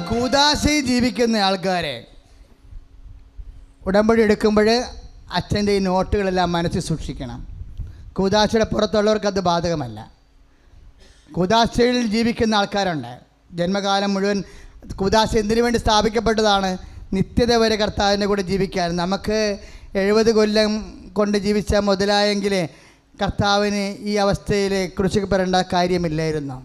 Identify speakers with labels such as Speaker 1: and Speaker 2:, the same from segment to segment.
Speaker 1: കൂദാശയിൽ ജീവിക്കുന്ന ആൾക്കാരെ ഉടമ്പടി എടുക്കുമ്പോൾ അച്ഛൻ്റെ ഈ നോട്ടുകളെല്ലാം മനസ്സിൽ സൂക്ഷിക്കണം. കൂദാശയുടെ പുറത്തുള്ളവർക്ക് അത് ബാധകമല്ല. കൂദാശയിൽ ജീവിക്കുന്ന ആൾക്കാരുണ്ട്. ജന്മകാലം മുഴുവൻ കൂദാശ എന്തിനു വേണ്ടി സ്ഥാപിക്കപ്പെട്ടതാണ്? നിത്യത വരെ കർത്താവിൻ്റെ കൂടെ ജീവിക്കാൻ. നമുക്ക് 70 കൊല്ലം കൊണ്ട് ജീവിച്ച മുതലായെങ്കിൽ കർത്താവിന് ഈ അവസ്ഥയിൽ ക്രൂശിക്കപ്പെടേണ്ട കാര്യമില്ലായിരുന്നു.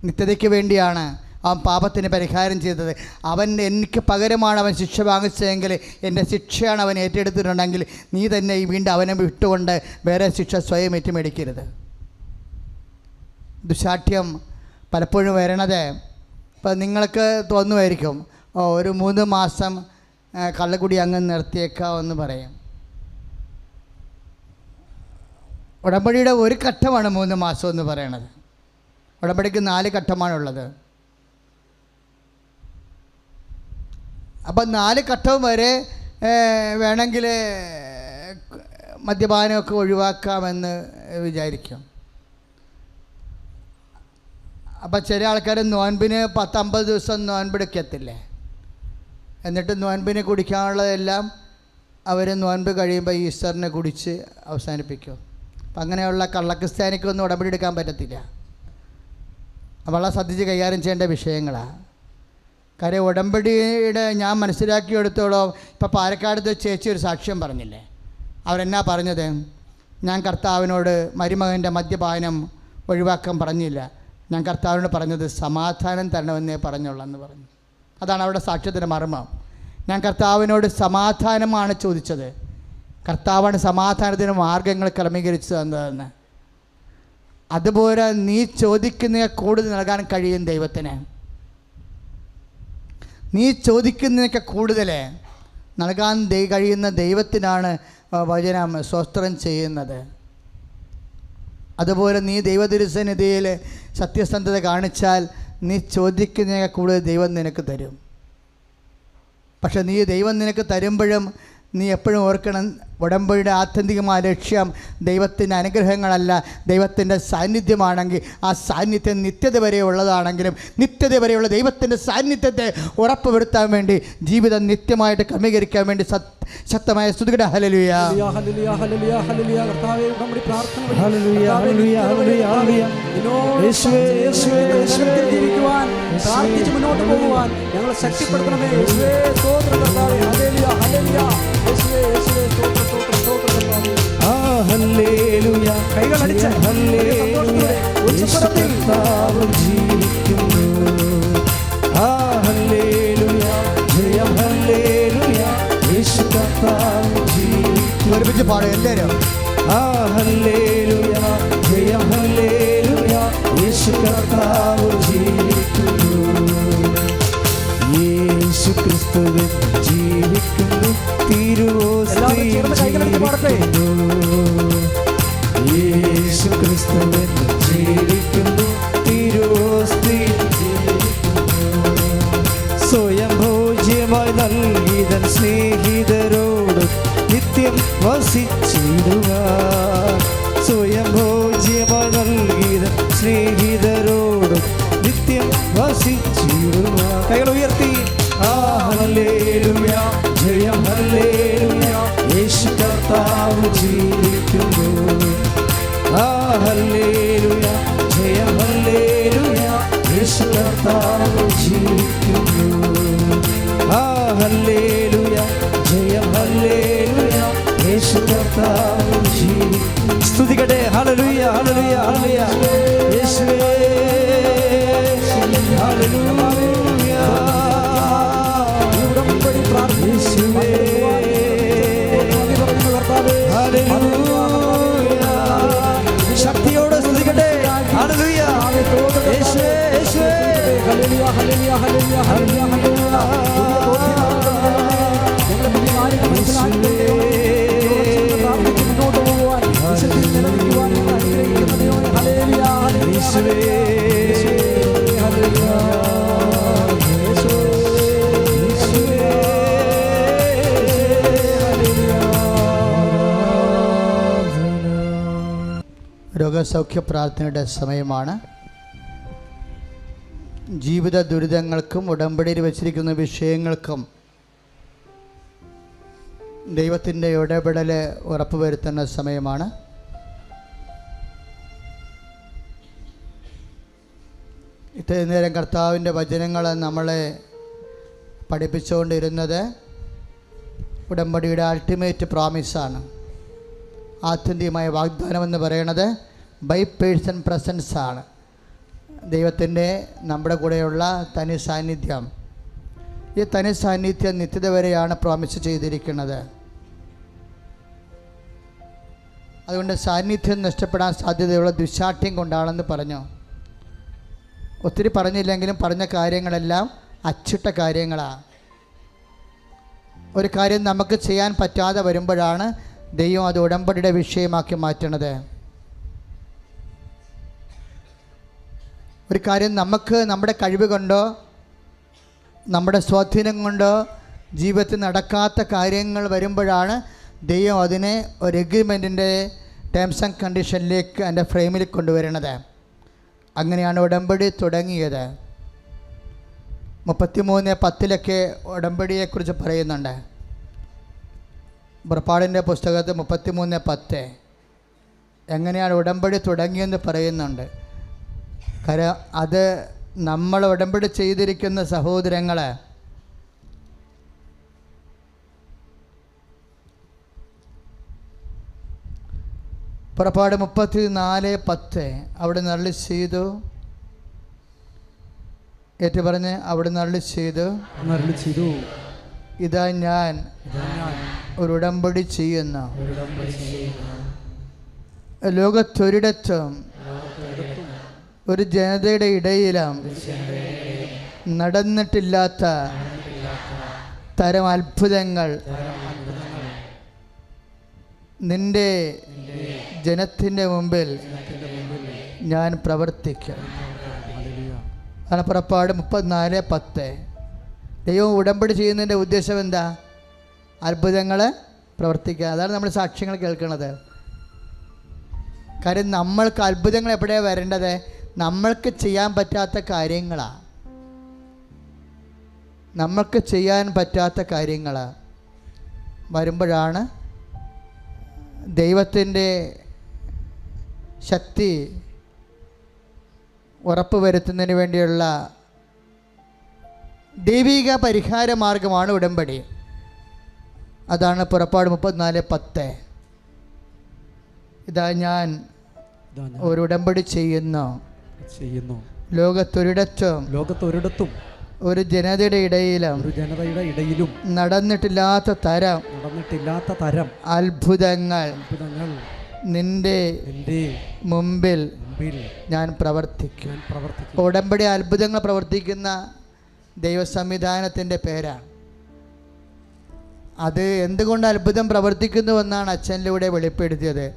Speaker 1: നിത്യതയ്ക്ക് വേണ്ടിയാണ് അവൻ പാപത്തിന് പരിഹാരം ചെയ്തത്. അവൻ എനിക്ക് പകരമാണ് അവൻ ശിക്ഷ വാങ്ങിച്ചതെങ്കിൽ എൻ്റെ ശിക്ഷയാണ് അവൻ ഏറ്റെടുത്തിട്ടുണ്ടെങ്കിൽ നീ തന്നെ വീണ്ടും അവനെ വിട്ടുകൊണ്ട് വേറെ ശിക്ഷ സ്വയം ഏറ്റുമേടിക്കരുത്. ദുശാഠ്യം പലപ്പോഴും വരണത് ഇപ്പം നിങ്ങൾക്ക് തോന്നുമായിരിക്കും, ഒരു 3 മാസം കള്ളക്കുടി അങ്ങ് നിർത്തിയേക്കാമെന്ന് പറയും. ഉടമ്പടിയുടെ ഒരു ഘട്ടമാണ് 3 മാസം എന്ന് പറയണത്. ഉടമ്പടിക്ക് 4 ഘട്ടമാണുള്ളത്. അപ്പം 4 ഘട്ടവും വരെ വേണമെങ്കിൽ മദ്യപാനമൊക്കെ ഒഴിവാക്കാമെന്ന് വിചാരിക്കും. അപ്പം ചില ആൾക്കാർ നോൻപിന് 10-50 ദിവസം നോൻപെടുക്കത്തില്ലേ, എന്നിട്ട് നോൻപിന് കുടിക്കാനുള്ളതെല്ലാം അവർ നോൻപ് കഴിയുമ്പോൾ ഈസ്റ്ററിനെ കുടിച്ച് അവസാനിപ്പിക്കും. അപ്പം അങ്ങനെയുള്ള കള്ളക്രിസ്ത്യാനിക്കൊന്നും ഉടമ്പടി എടുക്കാൻ പറ്റത്തില്ല. വളരെ ശ്രദ്ധിച്ച് കൈകാര്യം ചെയ്യേണ്ട വിഷയങ്ങളാണ്. കാര്യം ഉടമ്പടിയുടെ ഞാൻ മനസ്സിലാക്കിയെടുത്തോളം ഇപ്പോൾ പാലക്കാട് ചേച്ചി ഒരു സാക്ഷ്യം പറഞ്ഞില്ലേ, അവരെന്നാ പറഞ്ഞത്? ഞാൻ കർത്താവിനോട് മരുമകൻ്റെ മദ്യപാനം ഒഴിവാക്കാൻ പറഞ്ഞില്ല, ഞാൻ കർത്താവിനോട് പറഞ്ഞത് സമാധാനം തരണമെന്നേ പറഞ്ഞുള്ളെന്ന് പറഞ്ഞു. അതാണ് അവരുടെ സാക്ഷ്യത്തിൻ്റെ മർമ്മം. ഞാൻ കർത്താവിനോട് സമാധാനമാണ് ചോദിച്ചത്, കർത്താവാണ് സമാധാനത്തിന് മാർഗങ്ങൾ ക്രമീകരിച്ചു തന്നതെന്ന്. അതുപോലെ നീ ചോദിക്കുന്ന കൂടുതൽ നൽകാൻ കഴിയും ദൈവത്തിന്. നീ ചോദിക്കുന്നതിനൊക്കെ കൂടുതൽ നൽകാൻ കഴിയുന്ന ദൈവത്തിനാണ് വചനം സ്തോത്രം ചെയ്യുന്നത്. അതുപോലെ നീ ദൈവതിരുസന്നിധിയിൽ സത്യസന്ധത കാണിച്ചാൽ നീ ചോദിക്കുന്നതിനൊക്കെ കൂടുതൽ ദൈവം നിനക്ക് തരും. പക്ഷെ നീ ദൈവം നിനക്ക് തരുമ്പോഴും നീ എപ്പോഴും ഓർക്കണം, ഉടമ്പടിയുടെ ആത്യന്തികമായ ലക്ഷ്യം ദൈവത്തിൻ്റെ അനുഗ്രഹങ്ങളല്ല, ദൈവത്തിൻ്റെ സാന്നിധ്യമാണെങ്കിൽ ആ സാന്നിധ്യം നിത്യത വരെ ഉള്ളതാണെങ്കിലും നിത്യത വരെയുള്ള ദൈവത്തിൻ്റെ സാന്നിധ്യത്തെ ഉറപ്പുവരുത്താൻ വേണ്ടി ജീവിതം നിത്യമായിട്ട് ക്രമീകരിക്കാൻ വേണ്ടി ശക്തമായ സ്തുതികട ഹല്ലേലൂയ.
Speaker 2: കൈകളടിച്ച്
Speaker 1: ഒരുമിച്ച് പാടും എല്ലാവരും.
Speaker 2: ജയം ഹല്ലേലൂയ, യേശു കർത്താവ് ജീവിക്കുന്നു, യേശു ക്രിസ്തുവിൽ ജീവിക്കുന്നു, തിരുവോസ്തി യേശു ക്രിസ്തുവിൽ ജീവിക്കുന്നു, തിരുവോസ്തി സ്വയം ഭോജ്യമായി നൽകിതൻ സ്നേഹിതരോട് നിത്യം വസിച്ചിടുവാൻ. സ്വയം ഭോജ്യമായി നൽകിതൻ സ്നേഹിതരോട് നിത്യം വസിച്ചിടുവാൻ. കൈകൾ ഉയർത്തി ഹല്ലേലൂയ, ജയം ഹല്ലേലൂയ, യേശു കർത്താവ് ജീവിക്കുന്നു, ഹല്ലേലൂയ, ജയം ഹല്ലേലൂയ, യേശു കർത്താവ് ജീവിക്കുന്നു, ഹല്ലേലൂയ, ജയം ഹല്ലേലൂയ, യേശു കർത്താവ് ജീവിക്കുന്നു. സ്തുതിക്കട്ടെ. ഹല്ലേലൂയ, ഹല്ലേലൂയ, ഹല്ലേലൂയ, യേശുവേ ഹല്ലേലൂയ. ഉടമ്പടി പ്രാർത്ഥിച്ചുവേ ഹല്ലേലൂയ. ശക്തിയോടെ സ്തുതിക്കട്ടെ. ഹല്ലേലൂയ, യേശുവേ യേശുവേ hallelujah, hallelujah, hallelujah, hallelujah, hallelujah. മുന്നോട്ട് പോകുവാൻ
Speaker 1: രോഗസൗഖ്യ പ്രാർത്ഥനയുടെ സമയമാണ്. ജീവിത ദുരിതങ്ങൾക്കും ഉടമ്പടിയിൽ വച്ചിരിക്കുന്ന വിഷയങ്ങൾക്കും ദൈവത്തിൻ്റെ ഇടപെടൽ ഉറപ്പുവരുത്തുന്ന സമയമാണ്. ഇത്രയും നേരം കർത്താവിൻ്റെ വചനങ്ങൾ നമ്മളെ പഠിപ്പിച്ചുകൊണ്ടിരുന്നത് ഉടമ്പടിയുടെ അൾട്ടിമേറ്റ് പ്രോമിസാണ്. ആത്യന്തികമായ വാഗ്ദാനമെന്ന് പറയുന്നത് ബൈ പേഴ്സൺ പ്രസൻസ് ആണ്. ദൈവത്തിൻ്റെ നമ്മുടെ കൂടെയുള്ള തനി സാന്നിധ്യം. ഈ തനി സാന്നിധ്യം നിത്യത വരെയാണ് പ്രോമിസ് ചെയ്തിരിക്കുന്നത്. അതുകൊണ്ട് സാന്നിധ്യം നഷ്ടപ്പെടാൻ സാധ്യതയുള്ള ദുശ്ശാഠ്യം കൊണ്ടാണെന്ന് പറഞ്ഞു. ഒത്തിരി പറഞ്ഞില്ലെങ്കിലും പറഞ്ഞ കാര്യങ്ങളെല്ലാം അച്ചിട്ട കാര്യങ്ങളാണ്. ഒരു കാര്യം നമുക്ക് ചെയ്യാൻ പറ്റാതെ വരുമ്പോഴാണ് ദൈവം അത് ഉടമ്പടിയുടെ വിഷയമാക്കി മാറ്റണത്. ഒരു കാര്യം നമുക്ക് നമ്മുടെ കഴിവ് കൊണ്ടോ നമ്മുടെ സ്വാധീനം കൊണ്ടോ ജീവിതത്തിൽ നടക്കാത്ത കാര്യങ്ങൾ വരുമ്പോഴാണ് ദൈവം അതിനെ ഒരു എഗ്രിമെൻറ്റിൻ്റെ ടേംസ് ആൻഡ് കണ്ടീഷനിലേക്ക് അതിൻ്റെ ഫ്രെയിമിൽ കൊണ്ടുവരുന്നത്. അങ്ങനെയാണ് ഉടമ്പടി തുടങ്ങിയത്. 33:10 ഉടമ്പടിയെക്കുറിച്ച് പറയുന്നുണ്ട്. പുറപ്പാടിൻ്റെ പുസ്തകത്തിൽ 33:10 എങ്ങനെയാണ് ഉടമ്പടി തുടങ്ങിയെന്ന് പറയുന്നുണ്ട്. കാരണം അത് നമ്മൾ ഉടമ്പടി ചെയ്തിരിക്കുന്ന സഹോദരങ്ങൾ പുറപ്പാട് 34:10 അവിടെ നള്ളി ചെയ്തു. ഏറ്റു പറഞ്ഞ് അവിടെ നള്ളി ചെയ്തു. ഇതാ ഞാൻ ഒരു ഉടമ്പടി ചെയ്യുന്നു, ലോകത്തൊരിടത്തും ഒരു ജനതയുടെ ഇടയിലും നടന്നിട്ടില്ലാത്ത തരം അത്ഭുതങ്ങൾ നിന്റെ ജനത്തിൻ്റെ മുമ്പിൽ ഞാൻ പ്രവർത്തിക്കും. അതാണ് പുറപ്പാട് 34:10. ദൈവം ഉടമ്പടി ചെയ്യുന്നതിൻ്റെ ഉദ്ദേശം എന്താ? അത്ഭുതങ്ങൾ പ്രവർത്തിക്കുക. അതാണ് നമ്മൾ സാക്ഷ്യങ്ങൾ കേൾക്കുന്നത്. കാര്യം നമ്മൾക്ക് അത്ഭുതങ്ങൾ എവിടെയാണ് വരേണ്ടത്? നമ്മൾക്ക് ചെയ്യാൻ പറ്റാത്ത കാര്യങ്ങളാണ്. നമ്മൾക്ക് ചെയ്യാൻ പറ്റാത്ത കാര്യങ്ങളാണ് വരുമ്പോഴാണ് ദൈവത്തിൻ്റെ ശക്തി ഉറപ്പുവരുത്തുന്നതിന് വേണ്ടിയുള്ള ദൈവിക പരിഹാര മാർഗമാണ് ഉടമ്പടി. അതാണ് പുറപ്പാട് 34:10. ഇതാ ഞാൻ ഒരു ഉടമ്പടി ചെയ്യുന്നു, ലോകത്തൊരിടത്തും ഒരു ജനതയുടെ ഇടയിലും നടന്നിട്ടില്ലാത്ത തരം അത്ഭുതങ്ങൾ നിന്റെ മുമ്പിൽ ഞാൻ പ്രവർത്തിക്കും. ഉടമ്പടി അത്ഭുതങ്ങൾ പ്രവർത്തിക്കുന്ന ദൈവ സംവിധാനത്തിൻ്റെ പേരാണ്. അത് എന്തുകൊണ്ട് അത്ഭുതം പ്രവർത്തിക്കുന്നുവെന്നാണ് അച്ഛനിലൂടെ വെളിപ്പെടുത്തിയത്.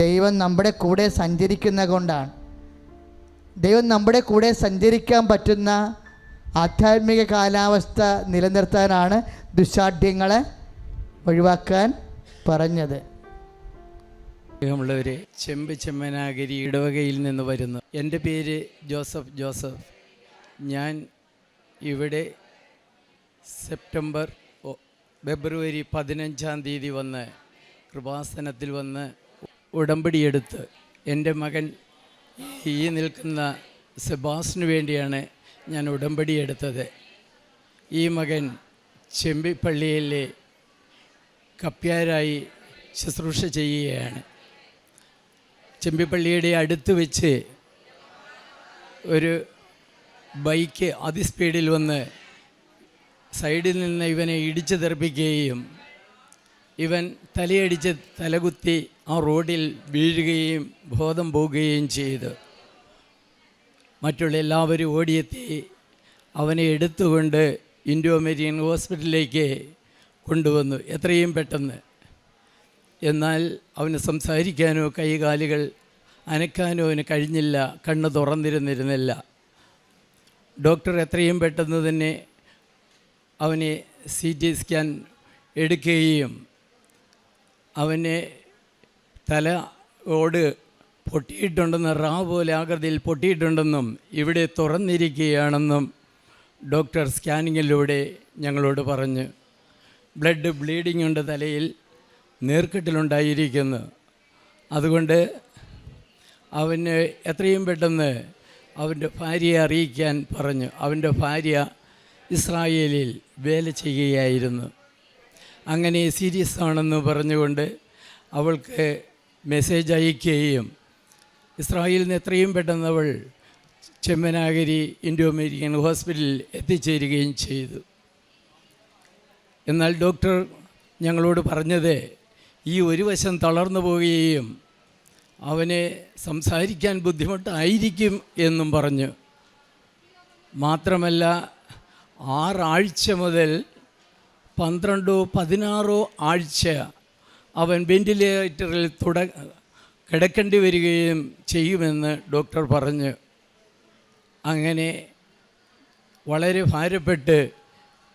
Speaker 1: ദൈവം നമ്മുടെ കൂടെ സഞ്ചരിക്കുന്ന കൊണ്ടാണ്. ദൈവം നമ്മുടെ കൂടെ സഞ്ചരിക്കാൻ പറ്റുന്ന ആധ്യാത്മിക കാലാവസ്ഥ നിലനിർത്താനാണ് ദുശ്ശാഠ്യങ്ങളെ ഒഴിവാക്കാൻ പറഞ്ഞത്.
Speaker 3: പ്രിയമുള്ളവരെ, ചെമ്മനാഗിരി ഇടവകയിൽ നിന്ന് വരുന്നു. എൻ്റെ പേര് ജോസഫ്. ഞാൻ ഇവിടെ ഫെബ്രുവരി 15 വന്ന് കൃപാസനത്തിൽ വന്ന് ഉടമ്പടിയെടുത്ത് എൻ്റെ മകൻ ഈ നിൽക്കുന്ന സെബാസിന് വേണ്ടിയാണ് ഞാൻ ഉടമ്പടിയെടുത്തത്. ഈ മകൻ ചെമ്പിപ്പള്ളിയിലെ കപ്പ്യാരായി ശുശ്രൂഷ ചെയ്യുകയാണ്. ചെമ്പിപ്പള്ളിയുടെ അടുത്ത് വെച്ച് ഒരു ബൈക്ക് അതിസ്പീഡിൽ വന്ന് സൈഡിൽ നിന്ന് ഇവനെ ഇടിച്ചു തെറിപ്പിക്കുകയും ഇവൻ തലയടിച്ച് തലകുത്തി ആ റോഡിൽ വീഴുകയും ബോധം പോവുകയും ചെയ്തു. മറ്റുള്ള എല്ലാവരും ഓടിയെത്തി അവനെ എടുത്തുകൊണ്ട് ഇൻഡോ മെരീൻ ഹോസ്പിറ്റലിലേക്ക് കൊണ്ടുവന്നു എത്രയും പെട്ടെന്ന്. എന്നാൽ അവന് സംസാരിക്കാനോ കൈകാലുകൾ അനക്കാനോ അവന് കഴിഞ്ഞില്ല, കണ്ണ് തുറന്നിരുന്നിരുന്നില്ല. ഡോക്ടർ എത്രയും പെട്ടെന്ന് തന്നെ അവനെ CT സ്കാൻ എടുക്കുകയും അവനെ തലയോട് പൊട്ടിയിട്ടുണ്ടെന്ന് റാ പോലെ ആകൃതിയിൽ പൊട്ടിയിട്ടുണ്ടെന്നും ഇവിടെ തുറന്നിരിക്കുകയാണെന്നും ഡോക്ടർ സ്കാനിങ്ങിലൂടെ ഞങ്ങളോട് പറഞ്ഞു. ബ്ലഡ് ബ്ലീഡിംഗ് ഉണ്ട്, തലയിൽ നീർക്കെട്ടിലുണ്ടായിരിക്കുന്നു. അതുകൊണ്ട് അവന് എത്രയും പെട്ടെന്ന് അവൻ്റെ ഭാര്യയെ അറിയിക്കാൻ പറഞ്ഞു. അവൻ്റെ ഭാര്യ ഇസ്രായേലിൽ വേല ചെയ്യുകയായിരുന്നു. അങ്ങനെ സീരിയസ് ആണെന്ന് പറഞ്ഞുകൊണ്ട് അവൾക്ക് മെസ്സേജ് അയക്കുകയും ഇസ്രായേലിൽ നിന്ന് എത്രയും പെട്ടെന്ന് അവൾ ചെമ്മനാഗിരി ഇൻഡോ അമേരിക്കൻ ഹോസ്പിറ്റലിൽ എത്തിച്ചേരുകയും ചെയ്തു. എന്നാൽ ഡോക്ടർ ഞങ്ങളോട് പറഞ്ഞത് ഈ ഒരു വശം തളർന്നു പോവുകയും അവനെ സംസാരിക്കാൻ ബുദ്ധിമുട്ടായിരിക്കും എന്നും പറഞ്ഞു. മാത്രമല്ല 6 ആഴ്ച മുതൽ 12-16 ആഴ്ച അവൻ വെൻറ്റിലേറ്ററിൽ കിടക്കേണ്ടി വരികയും ചെയ്യുമെന്ന് ഡോക്ടർ പറഞ്ഞു. അങ്ങനെ വളരെ ഭാരപ്പെട്ട്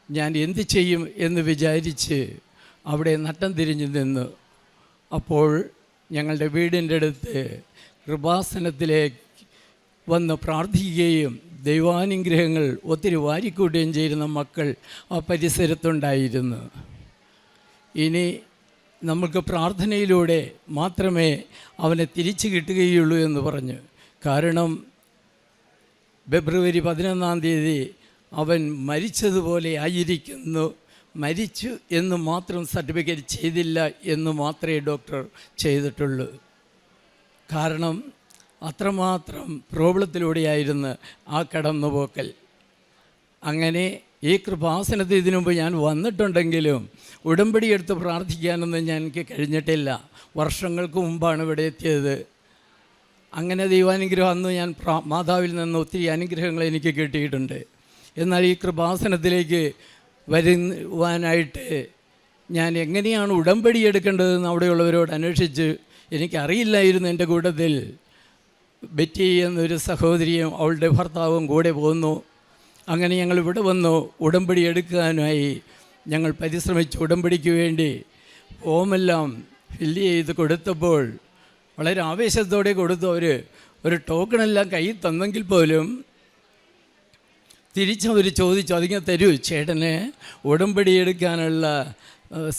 Speaker 3: ഞാൻ എന്ത് ചെയ്യും എന്ന് വിചാരിച്ച് അവിടെ നട്ടം തിരിഞ്ഞു നിന്നു. അപ്പോൾ ഞങ്ങളുടെ വീടിൻ്റെ അടുത്ത് കൃപാസനത്തിലേക്ക് വന്ന് പ്രാർത്ഥിക്കുകയും ദൈവാനുഗ്രഹങ്ങൾ ഒത്തിരി വാരിക്കൂട്ടുകയും ചെയ്യുന്ന മക്കൾ ആ പരിസരത്തുണ്ടായിരുന്നു. ഇനി നമുക്ക് പ്രാർത്ഥനയിലൂടെ മാത്രമേ അവനെ തിരിച്ചു കിട്ടുകയുള്ളൂ എന്ന് പറഞ്ഞു. കാരണം ഫെബ്രുവരി 11 അവൻ മരിച്ചതുപോലെ ആയിരിക്കുന്നു, മരിച്ചു എന്ന് മാത്രം സർട്ടിഫിക്കറ്റ് ചെയ്തില്ല എന്ന് മാത്രമേ ഡോക്ടർ ചെയ്തിട്ടുള്ളൂ. കാരണം അത്രമാത്രം പ്രോബ്ലത്തിലൂടെയായിരുന്നു ആ കടന്നുപോക്കൽ. അങ്ങനെ ഈ കൃപാസനത്തിൽ ഇതിനു മുമ്പ് ഞാൻ വന്നിട്ടുണ്ടെങ്കിലും ഉടമ്പടി എടുത്ത് പ്രാർത്ഥിക്കാനൊന്നും എനിക്ക് കഴിഞ്ഞിട്ടില്ല. വർഷങ്ങൾക്ക് മുമ്പാണ് ഇവിടെ എത്തിയത്. അങ്ങനെ ദൈവാനുഗ്രഹം അന്ന് ഞാൻ മാതാവിൽ നിന്ന് ഒത്തിരി അനുഗ്രഹങ്ങൾ എനിക്ക് കിട്ടിയിട്ടുണ്ട്. എന്നാൽ ഈ കൃപാസനത്തിലേക്ക് വരുവാനായിട്ട് ഞാൻ എങ്ങനെയാണ് ഉടമ്പടി എടുക്കേണ്ടതെന്ന് അവിടെയുള്ളവരോട് അന്വേഷിച്ച് എനിക്കറിയില്ലായിരുന്നു. എൻ്റെ കൂട്ടത്തിൽ ബെറ്റി എന്നൊരു സഹോദരിയും അവളുടെ ഭർത്താവും കൂടെ പോന്നു. അങ്ങനെ ഞങ്ങൾ ഇവിടെ വന്നു ഉടമ്പടി എടുക്കാനായി ഞങ്ങൾ പരിശ്രമിച്ചു. ഉടമ്പടിക്ക് വേണ്ടി ഫോമെല്ലാം ഫില്ല് ചെയ്ത് കൊടുത്തപ്പോൾ വളരെ ആവേശത്തോടെ കൊടുത്തു. അവർ ഒരു ടോക്കണെല്ലാം കയ്യിൽ തന്നെങ്കിൽ പോലും തിരിച്ചവർ ചോദിച്ചു, അതിങ്ങനെ തരൂ, ചേട്ടന് ഉടമ്പടി എടുക്കാനുള്ള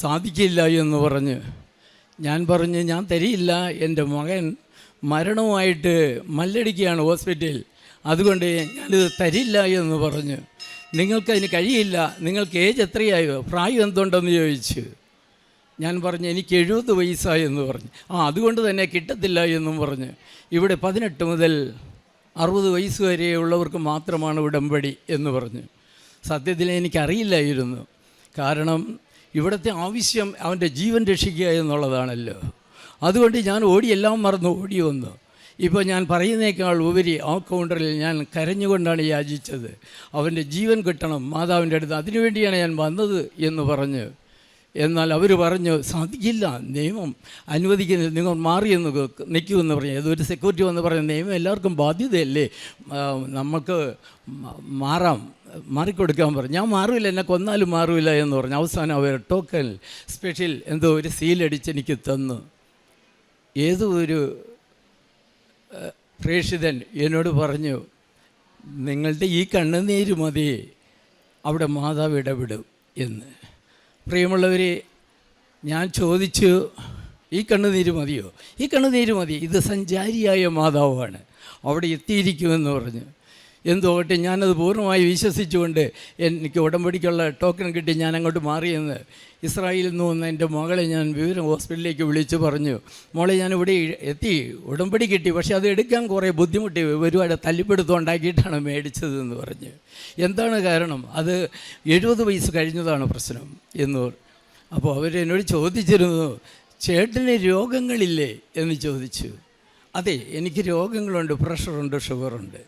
Speaker 3: സാധിക്കില്ല എന്ന് പറഞ്ഞു. ഞാൻ പറഞ്ഞു, ഞാൻ തരില്ല, എൻ്റെ മകൻ മരണവുമായിട്ട് മല്ലടിക്കുകയാണ് ഹോസ്പിറ്റലിൽ, അതുകൊണ്ട് ഞാനിത് തരില്ല എന്ന് പറഞ്ഞു. നിങ്ങൾക്കതിന് കഴിയില്ല, നിങ്ങൾക്ക് ഏജ് എത്രയായോ, പ്രായം എന്തുണ്ടെന്ന് ചോദിച്ചു. ഞാൻ പറഞ്ഞു, എനിക്ക് 70 വയസ്സായി എന്ന് പറഞ്ഞു. അതുകൊണ്ട് തന്നെ കിട്ടത്തില്ല എന്നും പറഞ്ഞു. ഇവിടെ 18 മുതൽ 60 വയസ്സ് വരെയുള്ളവർക്ക് മാത്രമാണ് ഉടമ്പടി എന്ന് പറഞ്ഞു. സത്യത്തിൽ എനിക്കറിയില്ലായിരുന്നു. കാരണം ഇവിടുത്തെ ആവശ്യം അവൻ്റെ ജീവൻ രക്ഷിക്കുക എന്നുള്ളതാണല്ലോ. അതുകൊണ്ട് ഞാൻ എല്ലാം മറന്നു ഓടി വന്നു. ഇപ്പോൾ ഞാൻ പറയുന്നേക്കാൾ ഉപരി ആ കൗണ്ടറിൽ ഞാൻ കരഞ്ഞുകൊണ്ടാണ് യാചിച്ചത്. അവൻ്റെ ജീവൻ കിട്ടണം മാതാവിൻ്റെ അടുത്ത്, അതിനുവേണ്ടിയാണ് ഞാൻ വന്നത് എന്ന് പറഞ്ഞു. എന്നാൽ അവർ പറഞ്ഞു, സാധിക്കില്ല, നിയമം അനുവദിക്കുന്നില്ല, നിങ്ങൾ മാറിയെന്ന് നിൽക്കുമെന്ന് പറഞ്ഞു. ഏതൊരു സെക്യൂരിറ്റി വന്ന് പറഞ്ഞു, നിയമം എല്ലാവർക്കും ബാധ്യതയല്ലേ, നമുക്ക് മാറിക്കൊടുക്കാൻ പറഞ്ഞു. ഞാൻ മാറില്ല, എന്നെ കൊന്നാലും മാറില്ല എന്ന് പറഞ്ഞു. അവസാനം അവർ ടോക്കൺ സ്പെഷ്യൽ എന്തോ ഒരു സീലടിച്ച് എനിക്ക് തന്നു. ഏതോ ഒരു പ്രേക്ഷിതൻ എന്നോട് പറഞ്ഞു, നിങ്ങളുടെ ഈ കണ്ണുനീര് മതി, അവിടെ മാതാവ് ഇടപെടും എന്ന്. പ്രിയമുള്ളവരെ, ഞാൻ ചോദിച്ചു, ഈ കണ്ണുനീര് മതിയോ? ഈ കണ്ണുനീര് മതി, ഇത് സഞ്ചാരിയായ മാതാവാണ്, അവിടെ എത്തിയിരിക്കുമെന്ന് പറഞ്ഞു. എന്തുകൊട്ടെ ഞാനത് പൂർണ്ണമായി വിശ്വസിച്ചുകൊണ്ട് എനിക്ക് ഉടമ്പടിക്കുള്ള ടോക്കൺ കിട്ടി. ഞാൻ അങ്ങോട്ട് മാറിയെന്ന് ഇസ്രായേലിൽ നിന്ന് വന്ന എൻ്റെ മകളെ ഞാൻ വിവരം ഹോസ്പിറ്റലിലേക്ക് വിളിച്ചു പറഞ്ഞു, മോളെ ഞാനിവിടെ എത്തി, ഉടമ്പടി കിട്ടി, പക്ഷേ അത് എടുക്കാൻ കുറേ ബുദ്ധിമുട്ടി, ഒരുപാട് തല്ലിപ്പിടുത്തം ഉണ്ടാക്കിയിട്ടാണ് മേടിച്ചതെന്ന് പറഞ്ഞു. എന്താണ് കാരണം? അത് 70 വയസ്സ് കഴിഞ്ഞതാണ് പ്രശ്നം എന്ന്. അപ്പോൾ അവരെന്നോട് ചോദിച്ചിരുന്നു, ചേട്ടന് രോഗങ്ങളില്ലേ എന്ന് ചോദിച്ചു. അതെ, എനിക്ക് രോഗങ്ങളുണ്ട്, പ്രഷറുണ്ട്, ഷുഗറുണ്ട്.